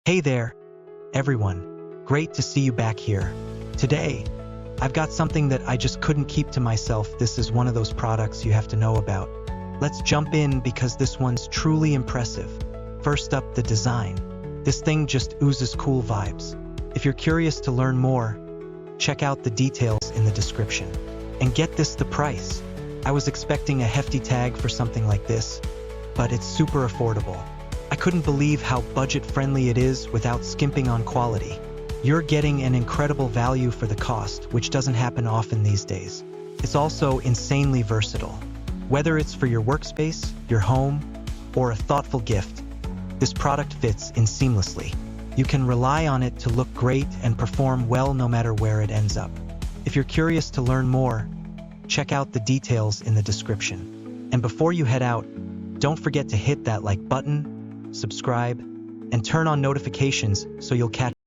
Hey there, everyone. Great to see you back here. Today, I've got something that I just couldn't keep to myself. This is one of those products you have to know about. Let's jump in because this one's truly impressive. First up, the design. This thing just oozes cool vibes. If you're curious to learn more, check out the details in the description. And get this, the price. I was expecting a hefty tag for something like this, but it's super affordable. I couldn't believe how budget-friendly it is without skimping on quality. You're getting an incredible value for the cost, which doesn't happen often these days. It's also insanely versatile. Whether it's for your workspace, your home, or a thoughtful gift, this product fits in seamlessly. You can rely on it to look great and perform well no matter where it ends up. If you're curious to learn more, check out the details in the description. And before you head out, don't forget to hit that like button, subscribe, and turn on notifications so you'll catch